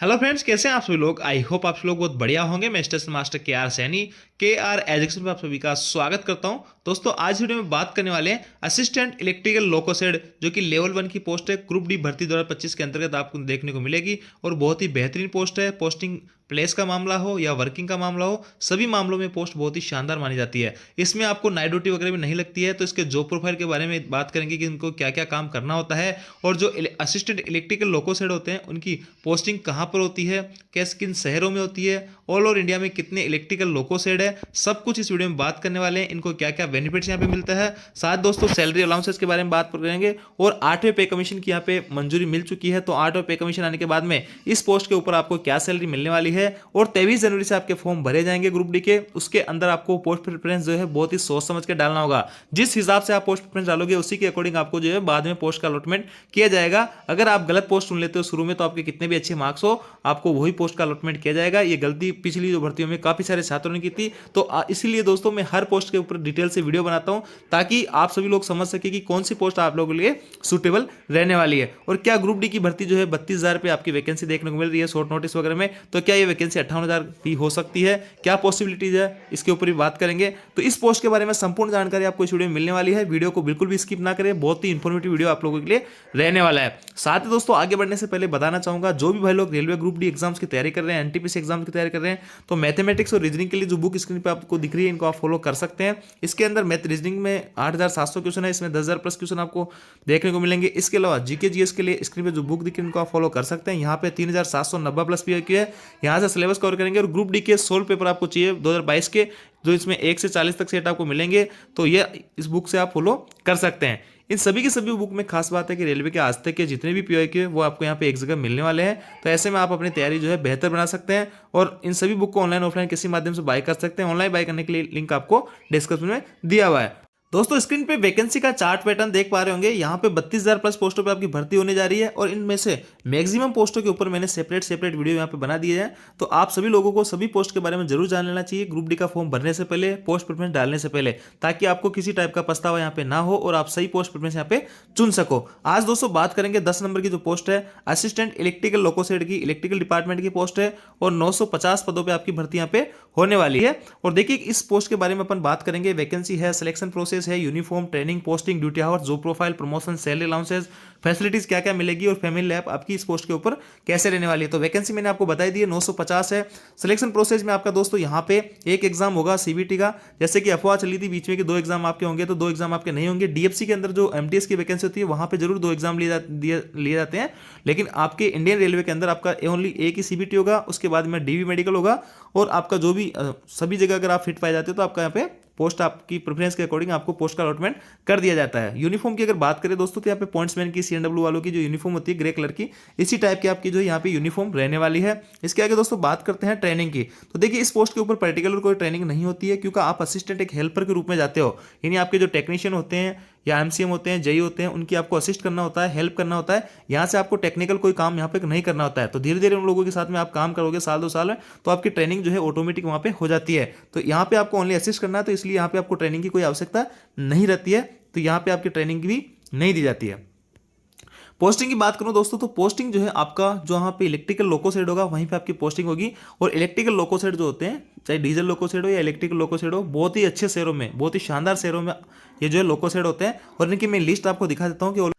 Hello friends, कैसे हैं आप सभी लोग। आई होप आप सभी लोग बहुत बढ़िया होंगे। मैं स्टेशन मास्टर के आर सैनी के आर एजुकेशन में आप सभी का स्वागत करता हूं। दोस्तों, आज वीडियो में बात करने वाले हैं असिस्टेंट इलेक्ट्रिकल लोकोसेड, जो कि लेवल 1 की पोस्ट है। ग्रुप डी भर्ती 2025 के अंतर्गत आपको देखने को मिलेगी और बहुत ही बेहतरीन पोस्ट है। पोस्टिंग प्लेस का मामला हो या वर्किंग का मामला हो, सभी मामलों में पोस्ट बहुत ही शानदार मानी जाती है। इसमें आपको नाइट ड्यूटी वगैरह भी नहीं लगती है। तो इसके जॉब प्रोफाइल के बारे में बात करेंगे कि इनको क्या क्या काम करना होता है और जो असिस्टेंट इलेक्ट्रिकल लोकोसेड होते हैं उनकी पोस्टिंग कहाँ पर होती है, कैसे किन शहरों में होती है, ऑल ओवर इंडिया में कितने इलेक्ट्रिकल लोकोसेड है, सब कुछ इस वीडियो में बात करने वाले हैं। इनको क्या क्या बेनिफिट्स यहाँ पे मिलता है, साथ दोस्तों सैलरी अलाउंसेस के बारे में बात करेंगे। और 8वें पे कमीशन की यहाँ पे मंजूरी मिल चुकी है। तो 8वें पे कमीशन आने के बाद में इस पोस्ट के ऊपर आपको क्या सैलरी मिलने वाली है और 23 जनवरी से आपके फॉर्म भरे जाएंगे ग्रुप डी के। उसके अंदर आपको पोस्ट प्रेफरेंस जो है बहुत ही सोच समझ के डालना होगा। जिस हिसाब से आप पोस्ट प्रेफरेंस डालोगे उसी के अकॉर्डिंग आपको जो है बाद में पोस्ट का अलॉटमेंट किया जाएगा। अगर आप गलत पोस्ट चुन लेते हो शुरू में, तो आपके कितने भी अच्छे मार्क्स हो, आपको वही पोस्ट का अलॉटमेंट किया जाएगा। ये गलती पिछली जो भर्तियों में काफी सारे छात्रों ने की थी। तो इसीलिए दोस्तों मैं हर पोस्ट के ऊपर डिटेल से वीडियो बनाता हूं, ताकि आप सभी लोग समझ सके कि कौन सी पोस्ट आप लोगों के लिए सुटेबल रहने वाली है। और क्या ग्रुप डी की भर्ती जो है 32,000 पे आपकी वैकेंसी देखने को मिल रही है शॉर्ट नोटिस वगैरह में, तो क्या ये वैकेंसी 58,000 भी हो सकती है, क्या पॉसिबिलिटीज है, इसके ऊपर भी बात करेंगे। तो इस पोस्ट के बारे में संपूर्ण जानकारी आपको इस वीडियो में मिलने वाली है। वीडियो को बिल्कुल भी स्किप ना करें, बहुत ही इंफॉर्मेटिव वीडियो आप लोगों के लिए रहने वाला है। साथ ही दोस्तों आगे बढ़ने से पहले बताना चाहूंगा, जो भी भाई लोग रेलवे ग्रुप डी एग्जाम्स की तैयारी कर रहे हैं, एनटीपीसी एग्जाम की तैयारी कर रहे हैं, तो मैथमेटिक्स और रीजनिंग के लिए जो बुक स्क्रीन पे आपको दिख रही है, इनको आप फॉलो कर सकते हैं। इसके अंदर मैथ रीजनिंग में 8,700 क्वेश्चन है, इसमें 10,000 प्लस क्वेश्चन आपको देखने को मिलेंगे। इसके अलावा जीके जीएस के लिए स्क्रीन पे जो बुक दिख रही है इनको आप फॉलो कर सकते हैं। यहाँ पे 3,790 प्लस पीआईक्यू है, यहाँ से सिलेबस कवर करेंगे। और ग्रुप डी के 16 पेपर आपको चाहिए 2022 के, जो इसमें 1 से 40 तक सेट आपको मिलेंगे। तो ये इस बुक से आप फॉलो कर सकते हैं। इन सभी की सभी बुक में खास बात है कि रेलवे के आज तक के जितने भी पीआईक्यू है वो आपको यहाँ पे एक जगह मिलने वाले हैं। तो ऐसे में आप अपनी तैयारी जो है बेहतर बना सकते हैं और इन सभी बुक को ऑनलाइन ऑफलाइन किसी माध्यम से बाय कर सकते हैं। ऑनलाइन बाय करने के लिए लिंक आपको डिस्क्रिप्शन में दिया हुआ है। दोस्तों स्क्रीन पे वैकेंसी का चार्ट पैटर्न देख पा रहे होंगे। यहाँ पे 32,000 प्लस पोस्टों पे आपकी भर्ती होने जा रही है और इनमें से मैक्सिमम पोस्टों के ऊपर मैंने सेपरेट वीडियो यहाँ पे बना दिए हैं। तो आप सभी लोगों को सभी पोस्ट के बारे में जरूर जान लेना चाहिए ग्रुप डी का फॉर्म भरने से पहले, पोस्ट प्रेफरेंस डालने से पहले, ताकि आपको किसी टाइप का पछतावा यहाँ पे ना हो और आप सही पोस्ट प्रेफरेंस यहाँ पे चुन सको। आज दोस्तों बात करेंगे 10 नंबर की जो पोस्ट है असिस्टेंट इलेक्ट्रिकल लोकोसेड की, इलेक्ट्रिकल डिपार्टमेंट की पोस्ट है और 950 पदों पर आपकी भर्ती यहाँ पे होने वाली है। और देखिए इस पोस्ट के बारे में अपन बात करेंगे। वैकेंसी है, सिलेक्शन प्रोसेस है, uniform, training, posting, duty hours, job profile, promotion, salary allowances, facilities क्या क्या मिलेगी और फैमिली लैब आपकी इस पोस्ट के ऊपर कैसे रहने वाली है। तो वैकेंसी मैंने आपको बताई दी है 950 है। सिलेक्शन प्रोसेस में आपका दोस्तों यहाँ पे एक एग्जाम होगा सीबीटी का, जैसे कि अफवाह चली थी बीच में कि 2 एग्जाम आपके होंगे, तो 2 एग्जाम आपके नहीं होंगे। डीएफसी के अंदर जो एमटीएस की वैकेंसी होती है वहां पे जरूर 2 एग्जाम लिए जाते हैं, लेकिन आपके इंडियन रेलवे के अंदर आपका ओनली एक ही सीबीटी होगा। उसके बाद में डीवी मेडिकल होगा और आपका जो भी सभी जगह अगर आप फिट पाए जाते हो तो आपका यहाँ पे पोस्ट आपकी प्रेफरेंस के अकॉर्डिंग आपको पोस्ट का अलॉटमेंट कर दिया जाता है। यूनिफॉर्म की अगर बात करें दोस्तों, तो यहाँ पे पॉइंट्समैन की, सीएनडब्ल्यू वालों की जो यूनिफॉर्म होती है ग्रे कलर की, इसी टाइप की आपकी जो यहाँ पे यूनिफॉर्म रहने वाली है। इसके आगे दोस्तों बात करते हैं ट्रेनिंग की। तो देखिए इस पोस्ट के ऊपर पर्टिकुलर कोई ट्रेनिंग नहीं होती है, क्योंकि आप असिस्टेंट एक हेल्पर के रूप में जाते हो। यानी आपके जो टेक्नीशियन होते हैं या एमसीएम होते हैं, जेई होते हैं, उनकी आपको असिस्ट करना होता है, हेल्प करना होता है। यहाँ से आपको टेक्निकल कोई काम यहाँ पे नहीं करना होता है। तो धीरे धीरे उन लोगों के साथ में आप काम करोगे साल 2 साल में, तो आपकी ट्रेनिंग जो है ऑटोमेटिक वहाँ पे हो जाती है। तो यहाँ पे आपको ओनली असिस्ट करना है, तो इसलिए यहाँ पे आपको ट्रेनिंग की कोई आवश्यकता नहीं रहती है। तो यहाँ पे आपकी ट्रेनिंग भी नहीं दी जाती है। पोस्टिंग की बात करूं दोस्तों, तो पोस्टिंग जो है आपका जो यहाँ पे इलेक्ट्रिकल लोकोसेड होगा वहीं पे आपकी पोस्टिंग होगी। और इलेक्ट्रिकल लोकोसेड जो होते हैं, चाहे डीजल लोकोसेड हो या इलेक्ट्रिकल लोकोसेड हो, बहुत ही अच्छे शहरों में, बहुत ही शानदार शहरों में ये जो है लोकोसेड होते हैं। और इनकी मैं लिस्ट आपको दिखा देता हूँ कि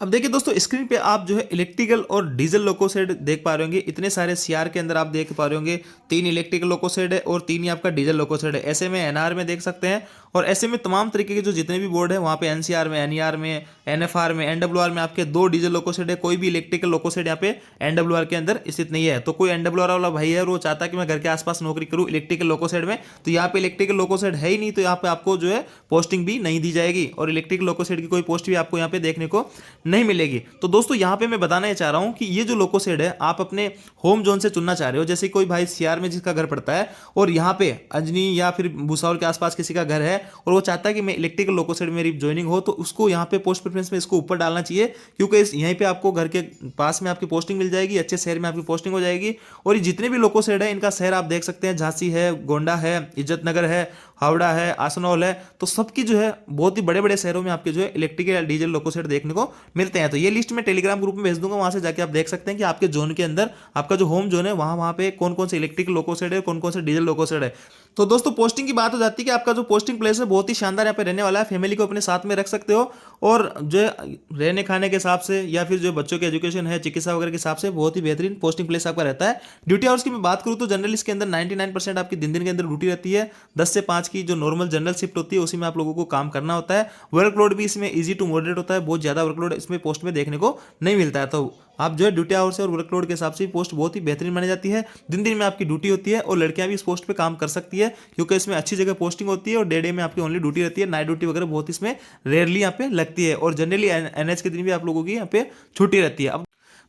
अब देखिए दोस्तों स्क्रीन पे आप जो है इलेक्ट्रिकल और डीजल लोकोसेड देख पा रहे होंगे। इतने सारे सीआर के अंदर आप देख पा रहे होंगे 3 इलेक्ट्रिकल लोकोसेड है और 3 ही आपका डीजल लोकोसेड है। ऐसे में एनआर में देख सकते हैं और ऐसे में तमाम तरीके के जो जितने भी बोर्ड है वहाँ पे एनसीआर में, एनईआर में, एनएफआर में, एनडब्ल्यूआर में आपके 2 डीजल लोकोसेड है। कोई भी इलेक्ट्रिकल लोकोसेड यहाँ पे एनडब्ल्यूआर के अंदर स्थित नहीं है। तो कोई एनडब्ल्यूआर वाला भाई है और वो चाहता है कि मैं घर के आसपास नौकरी करूँ इलेक्ट्रिकल लोकोसेड में, तो यहाँ पे इलेक्ट्रिकल लोकोसेड है ही नहीं, तो यहाँ पे आपको जो है पोस्टिंग भी नहीं दी जाएगी और इलेक्ट्रिकल लोकोसेड की कोई पोस्ट भी आपको यहाँ पे देखने को नहीं मिलेगी। तो दोस्तों यहाँ पे मैं बताना ये चाह रहा हूँ कि ये जो लोकोसेड है आप अपने होम जोन से चुनना चाह रहे हो। जैसे कोई भाई सीआर में जिसका घर पड़ता है और यहाँ पे अजनी या फिर भुसावल के आसपास किसी का घर है और वो चाहता है कि मैं इलेक्ट्रिकल लोकोसेड में मेरी ज्वाइनिंग हो, तो उसको यहाँ पे पोस्ट प्रेफरेंस में इसको ऊपर डालना चाहिए, क्योंकि यहीं पे आपको घर के पास में आपकी पोस्टिंग मिल जाएगी, अच्छे शहर में आपकी पोस्टिंग हो जाएगी। और ये जितने भी लोकोसेड है इनका शहर आप देख सकते हैं, झांसी है, गोंडा है, इज्जतनगर है, हावड़ा है, आसनौल है, तो सबकी जो है बहुत ही बड़े बड़े शहरों में आपके जो है इलेक्ट्रिकल या डीजल लोको सेट देखने को मिलते हैं। तो ये लिस्ट मैं टेलीग्राम ग्रुप में भेज दूंगा, वहां से जाके आप देख सकते हैं कि आपके जोन के अंदर, आपका जो होम जोन है वहां वहां पे कौन कौन से इलेक्ट्रिकल लोको सेट है, कौन कौन से डीजल लोको सेट है। तो दोस्तों पोस्टिंग की बात हो जाती है कि आपका जो पोस्टिंग प्लेस है बहुत ही शानदार यहाँ पे रहने वाला है, फैमिली को अपने साथ में रख सकते हो, और जो रहने खाने के हिसाब से या फिर जो बच्चों के एजुकेशन है, चिकित्सा वगैरह के हिसाब से बहुत ही बेहतरीन पोस्टिंग प्लेस आपका रहता है। ड्यूटी आवर्स की मैं बात करूँ तो जनरल इसके अंदर 99% आपकी दिन के अंदर ड्यूटी रहती है। 10 से 5 की जो नॉर्मल जनरल शिफ्ट होती है उसी में आप लोगों को काम करना होता है। वर्कलोड भी इसमें ईजी टू मॉडरेट होता है, बहुत ज़्यादा वर्कलोड इसमें पोस्ट में देखने को नहीं मिलता है। तो आप जो है ड्यूटी आवर्स और वर्कलोड के हिसाब से पोस्ट बहुत ही बेहतरीन मानी जाती है। दिन में आपकी ड्यूटी होती है, और लड़कियां भी इस पोस्ट पे काम कर सकती है क्योंकि इसमें अच्छी जगह पोस्टिंग होती है, और डे में आपकी ओनली ड्यूटी रहती है। नाइट ड्यूटी वगैरह बहुत इसमें रेयरली यहाँ पे लगती है, और जनरली एनएच के दिन भी आप लोगों की यहाँ पे छुट्टी रहती है। अब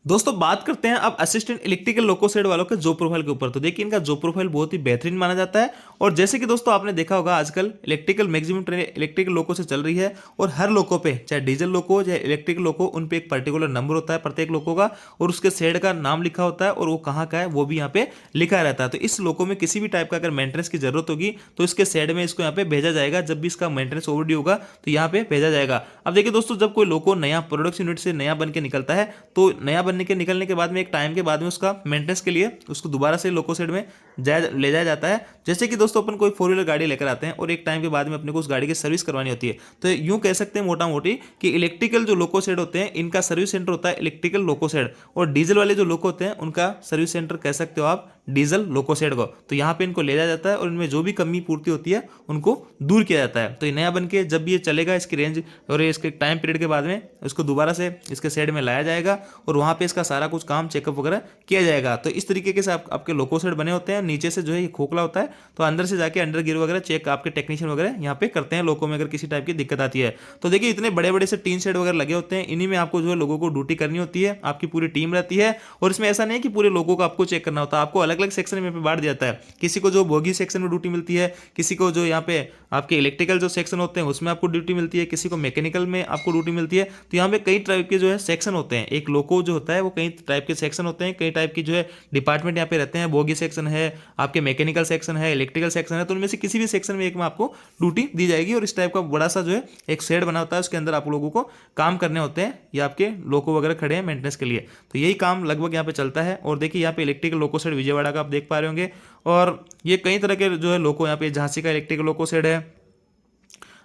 दोस्तों बात करते हैं अब असिस्टेंट इलेक्ट्रिकल लोको सेट वालों के जॉब प्रोफाइल के ऊपर। तो देखिए इनका जॉब प्रोफाइल बहुत ही बेहतरीन माना जाता है, और जैसे कि दोस्तों आपने देखा होगा आजकल इलेक्ट्रिकल मैक्सिमम ट्रेन इलेक्ट्रिकल लोको से चल रही है, और हर लोको पे चाहे डीजल लोको चाहे इलेक्ट्रिकल लोको, उन पे एक पर्टिकुलर नंबर होता है प्रत्येक लोको का, और उसके शेड का नाम लिखा होता है, और वो कहाँ का है वो भी यहाँ पे लिखा रहता है। तो इस लोको में किसी भी टाइप का अगर मेंटेनेंस की जरूरत होगी तो इसके शेड में इसको यहाँ पे भेजा जाएगा। जब भी इसका मेंटेनेंस ओवरड्यू होगा तो यहाँ पे भेजा जाएगा। अब देखिए दोस्तों, जब कोई लोको नया प्रोडक्शन यूनिट से नया बन के निकलता है, तो नया बनने के निकलने के बाद में एक टाइम के बाद में उसका मेंटेनेंस के लिए उसको दोबारा से लोको सेट में ले जाया जाता है। जैसे कि दोस्तों अपन कोई 4 व्हीलर गाड़ी लेकर आते हैं, और एक टाइम के बाद में अपने को उस गाड़ी की सर्विस करवानी होती है, तो यूं कह सकते हैं मोटा मोटी कि इलेक्ट्रिकल जो लोको सेट होते हैं इनका सर्विस सेंटर होता है इलेक्ट्रिकल लोको सेट, और डीजल वाले जो लोको होते हैं उनका सर्विस सेंटर कह सकते हो आप डीजल लोको सेट को। तो यहाँ पे इनको ले जाया जाता है, और इनमें जो भी कमी पूर्ति होती है उनको दूर किया जाता है। तो ये नया बन के जब भी ये चलेगा, इसकी रेंज और इसके टाइम पीरियड के बाद में इसको दोबारा से इसके सेट में लाया जाएगा, और वहाँ पे इसका सारा कुछ काम चेकअप वगैरह किया जाएगा। तो इस तरीके से आपके लोको सेट बने होते हैं। नीचे से जो है ये खोखला होता है, तो अंदर से जाके अंडर गियर वगैरह चेक आपके टेक्नीशियन वगैरह यहाँ पे करते हैं लोको में, अगर किसी टाइप की दिक्कत आती है। तो देखिए इतने बड़े बड़े से टीन शेड वगैरह लगे होते हैं, इन्हीं में आपको जो है लोगों को ड्यूटी करनी होती है, आपकी पूरी टीम रहती है। और इसमें ऐसा नहीं है कि पूरे लोगों को आपको चेक करना होता है, आपको अलग अलग सेक्शन में बांट दिया जाता है। किसी को जो बोगी सेक्शन में ड्यूटी मिलती है, किसी को जो यहाँ पे आपके इलेक्ट्रिकल जो सेक्शन होते हैं उसमें आपको ड्यूटी मिलती है, किसी को मैकेनिकल में आपको ड्यूटी मिलती है। तो यहाँ पे कई टाइप के जो है सेक्शन होते हैं, एक लोको जो होता है वो कई टाइप के सेक्शन होते हैं, कई टाइप की जो है डिपार्टमेंट यहाँ पे रहते हैं। बोगी सेक्शन है, आपके मैकेनिकल सेक्शन है, इलेक्ट्रिकल सेक्शन है, तो उनमें से किसी भी सेक्शन में एक में आपको ड्यूटी दी जाएगी। और इस टाइप का बड़ा सा जो है एक शेड बना होता है, उसके अंदर आप लोगों को काम करने होते हैं, या आपके लोको वगैरह खड़े हैं मेंटेनेंस के लिए। तो यही काम लगभग यहाँ पे चलता है। और देखिए यहाँ पे इलेक्ट्रिकल लोको शेड विजयवाड़ा का आप देख पा रहे होंगे, और ये कई तरह के जो है लोको, यहाँ पे झांसी का इलेक्ट्रिकल लोको शेड है।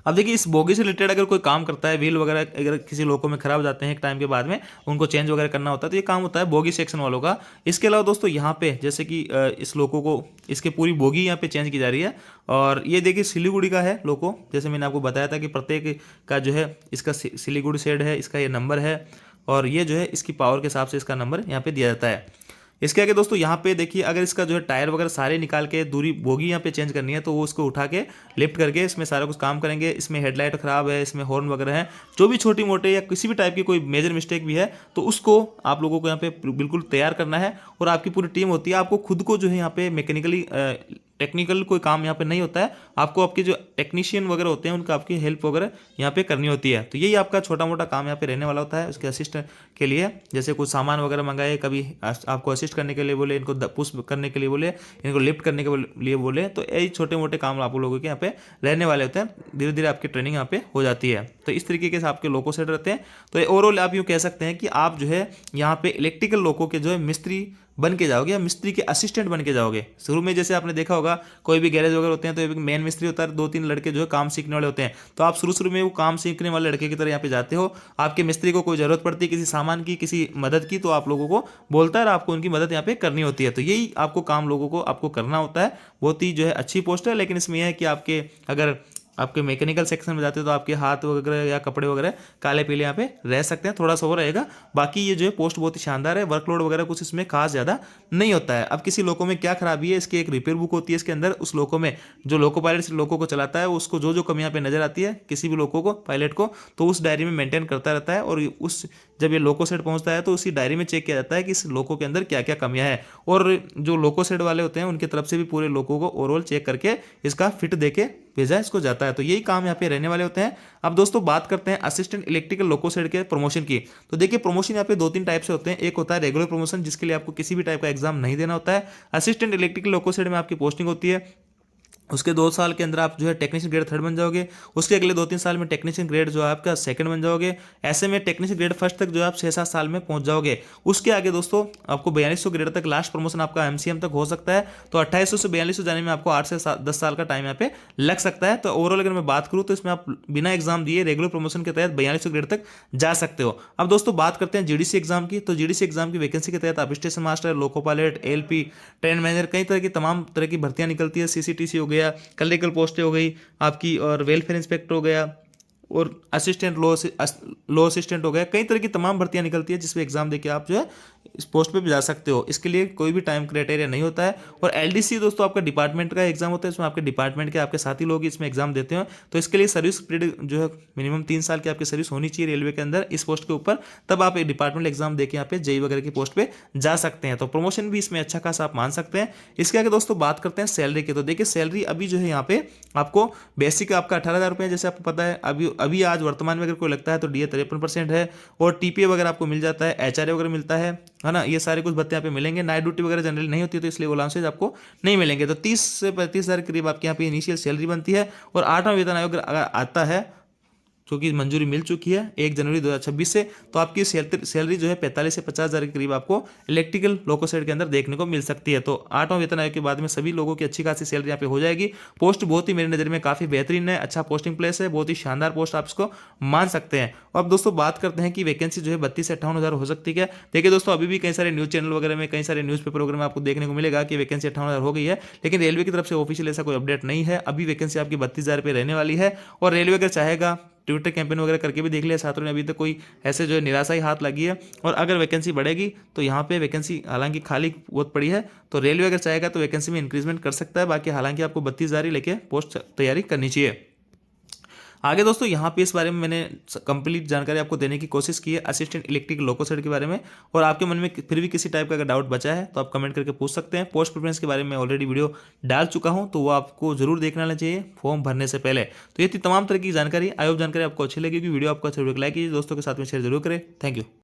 अब देखिए इस बोगी से रिलेटेड अगर कोई काम करता है, व्हील वगैरह अगर किसी लोको में खराब हो जाते हैं एक टाइम के बाद में, उनको चेंज वगैरह करना होता है, तो ये काम होता है बोगी सेक्शन वालों का। इसके अलावा दोस्तों यहाँ पे जैसे कि इस लोको को, इसके पूरी बोगी यहाँ पे चेंज की जा रही है। और ये देखिए सिलीगुड़ी का है लोको, जैसे मैंने आपको बताया था कि प्रत्येक का जो है इसका सिलीगुड़ी शेड है, इसका ये नंबर है, और ये जो है इसकी पावर के हिसाब से इसका नंबर यहाँ पे दिया जाता है। इसके आगे दोस्तों यहाँ पे देखिए, अगर इसका जो है टायर वगैरह सारे निकाल के दूरी बोगी यहाँ पे चेंज करनी है, तो वो उसको उठा के लिफ्ट करके इसमें सारा कुछ काम करेंगे। इसमें हेडलाइट खराब है, इसमें हॉर्न वगैरह है, जो भी छोटी मोटे या किसी भी टाइप की कोई मेजर मिस्टेक भी है, तो उसको आप लोगों को यहाँ पे बिल्कुल तैयार करना है। और आपकी पूरी टीम होती है, आपको खुद को जो है यहाँ पे मैकेनिकली टेक्निकल कोई काम यहाँ पे नहीं होता है, आपको आपके जो टेक्नीशियन वगैरह होते हैं उनका आपकी हेल्प वगैरह यहाँ पे करनी होती है। तो यही आपका छोटा मोटा काम यहाँ पे रहने वाला होता है उसके असिस्ट के लिए। जैसे कुछ सामान वगैरह मंगाए, कभी आपको असिस्ट करने के लिए बोले, इनको पुश करने के लिए बोले, इनको लिफ्ट करने के लिए बोले, तो यही छोटे मोटे काम आप लोगों के यहाँ पे रहने वाले होते हैं। धीरे धीरे आपकी ट्रेनिंग यहाँ पे हो जाती है। तो इस तरीके से आपके लोको सेट रहते हैं। तो ओवरऑल आप यूँ कह सकते हैं कि आप जो है यहाँ पे इलेक्ट्रिकल लोको के जो है मिस्त्री बन के जाओगे, या मिस्त्री के असिस्टेंट बन के जाओगे। शुरू में जैसे आपने देखा होगा कोई भी गैरेज वगैरह होते हैं तो एक मेन मिस्त्री होता है, 2-3 लड़के जो है काम सीखने वाले होते हैं। तो आप शुरू में वो काम सीखने वाले लड़के की तरह यहाँ पे जाते हो। आपके मिस्त्री को कोई जरूरत पड़ती है किसी सामान की, किसी मदद की, तो आप लोगों को बोलता है और आपको उनकी मदद यहाँ पे करनी होती है। तो यही आपको काम लोगों को आपको करना होता है। बहुत ही जो है अच्छी पोस्ट है, लेकिन इसमें यह है कि आपके अगर आपके मैकेनिकल सेक्शन में जाते हो तो आपके हाथ वगैरह या कपड़े वगैरह काले पीले यहाँ पे रह सकते हैं, थोड़ा सा वो रहेगा। बाकी ये जो है पोस्ट बहुत ही शानदार है, वर्कलोड वगैरह कुछ इसमें खास ज़्यादा नहीं होता है। अब किसी लोको में क्या खराबी है, इसकी एक रिपेयर बुक होती है इसके अंदर। उस लोको में जो लोको पायलट लोको को चलाता है, उसको जो जो कमी यहाँ पे नजर आती है किसी भी लोको को, पायलट को, तो उस डायरी में मेंटेन करता रहता है। और उस जब ये लोको सेट पहुंचता है तो उसी डायरी में चेक किया जाता है कि इस लोको के अंदर क्या क्या कमियां हैं। और जो लोको सेट वाले होते हैं उनकी तरफ से भी पूरे लोको को ओवरऑल चेक करके इसका फिट देके भेजा इसको जाता है। तो यही काम यहाँ पे रहने वाले होते हैं। अब दोस्तों बात करते हैं असिस्टेंट इलेक्ट्रिकल लोको सेट के प्रमोशन की। तो देखिए प्रमोशन यहाँ पे 2-3 टाइप से होते हैं। एक होता है रेगुलर प्रमोशन, जिसके लिए आपको किसी भी टाइप का एग्जाम नहीं देना होता है। असिस्टेंट इलेक्ट्रिकल लोको सेट में आपकी पोस्टिंग होती है उसके 2 साल के अंदर आप जो है टेक्नीशियन ग्रेड थर्ड बन जाओगे। उसके अगले 2-3 साल में टेक्नीशियन ग्रेड जो है आपका सेकंड बन जाओगे। ऐसे में टेक्नीशियन ग्रेड फर्स्ट तक जो है आप 6-7 साल में पहुंच जाओगे। उसके आगे दोस्तों आपको 4200 ग्रेड तक लास्ट प्रमोशन आपका एमसीएम तक हो सकता है। तो 2800 से 4200 जाने में आपको 8 से 10 साल का टाइम यहाँ पे लग सकता है। तो ओवरऑल अगर मैं बात करूँ तो इसमें आप बिना एग्जाम दिए रेगुलर प्रमोशन के तहत 4200 ग्रेड तक जा सकते हो। अब दोस्तों बात करते हैं जीडीसी एग्जाम की। तो जीडीसी एग्जाम की वैकेंसी के तहत आप station master, loco pilot, LP, train manager, कई तरह की तमाम तरह की भर्तियां निकलती है। सीसीटीसी हो गया, क्लरिकल पोस्टें हो गई आपकी, और वेलफेयर इंस्पेक्टर हो गया, और असिस्टेंट लॉ असिस्टेंट हो गया। कई तरह की तमाम भर्तियां निकलती है जिसमें एग्जाम देके आप जो है इस पोस्ट पे भी जा सकते हो। इसके लिए कोई भी टाइम क्राइटेरिया नहीं होता है। और एलडीसी दोस्तों आपका डिपार्टमेंट का एग्जाम होता है। इसमें आपके डिपार्टमेंट के आपके साथी लोग इसमें एग्जाम देते हैं। तो इसके लिए सर्विस पीरियड जो है मिनिमम 3 साल की आपकी सर्विस होनी चाहिए रेलवे के अंदर इस पोस्ट के ऊपर, तब आप एक डिपार्टमेंट एग्जाम देके यहाँ पे जेई वगैरह की पोस्ट पे जा सकते हैं। तो प्रमोशन भी इसमें अच्छा खासा आप मान सकते हैं। इसके आगे दोस्तों बात करते हैं सैलरी की। तो देखिए सैलरी अभी जो है यहाँ पे आपको बेसिक आपका 18,000 रुपये जैसे आपको पता है। अभी अभी आज वर्तमान में अगर कोई लगता है तो डीए 53% है, और टीपीए वगैरह आपको मिल जाता है, एचआरए वगैरह मिलता है ना। ये सारे कुछ भत्ते यहाँ पे मिलेंगे। नाइट ड्यूटी वगैरह जनरली नहीं होती तो इसलिए अलाउंसेज आपको नहीं मिलेंगे। तो 30 से 35,000 के करीब आपके यहाँ पे इनिशियल सैलरी बनती है। और 8वां वेतन आयोग अगर आता है, क्योंकि मंजूरी मिल चुकी है 1 जनवरी 2026 से, तो आपकी सैलरी जो है 45 से 50,000 के करीब आपको इलेक्ट्रिकल लोकोसेड के अंदर देखने को मिल सकती है। तो 8वां वेतन आयोग के बाद में सभी लोगों की अच्छी खासी सैलरी यहाँ पे हो जाएगी। पोस्ट बहुत ही मेरी नज़र में काफ़ी बेहतरीन है, अच्छा पोस्टिंग प्लेस है, बहुत ही शानदार पोस्ट आप इसको मान सकते हैं। और अब दोस्तों बात करते हैं कि वैकेंसी जो है 32 से 58,000 हो सकती है। देखिए दोस्तों अभी भी कई सारे न्यूज़ चैनल वगैरह में, कई सारे न्यूज़पेपर वगैरह में आपको देखने को मिलेगा कि वैकेंसी 58,000 हो गई है, लेकिन रेलवे की तरफ से ऑफिशियल ऐसा कोई अपडेट नहीं है। अभी वैकेंसी आपकी 32,000 पे रहने वाली है। और रेलवे अगर चाहेगा ट्विटर कैंपेन वगैरह करके भी देख लिया छात्रों ने, अभी तक कोई ऐसे जो है निराशा ही हाथ लगी है। और अगर वैकेंसी बढ़ेगी तो यहाँ पे वैकेंसी हालांकि खाली बहुत पड़ी है, तो रेलवे अगर चाहेगा तो वैकेंसी में इंक्रीजमेंट कर सकता है। बाकी हालांकि आपको 32,000 ही लेके पोस्ट तैयारी करनी चाहिए। आगे दोस्तों यहाँ पे इस बारे में मैंने कंप्लीट जानकारी आपको देने की कोशिश की है असिस्टेंट इलेक्ट्रिकल लोकोसेड के बारे में। और आपके मन में फिर भी किसी टाइप का अगर डाउट बचा है तो आप कमेंट करके पूछ सकते हैं। पोस्ट प्रेफरेंस के बारे में ऑलरेडी वीडियो डाल चुका हूँ, तो वो आपको जरूर देखना लेना चाहिए फॉर्म भरने से पहले। तो ये थी तमाम तरह की जानकारी। आई होप जानकारी आपको अच्छी लगी। वीडियो आपको अच्छा लाइक कीजिए, दोस्तों के साथ में शेयर जरूर करें। Thank you.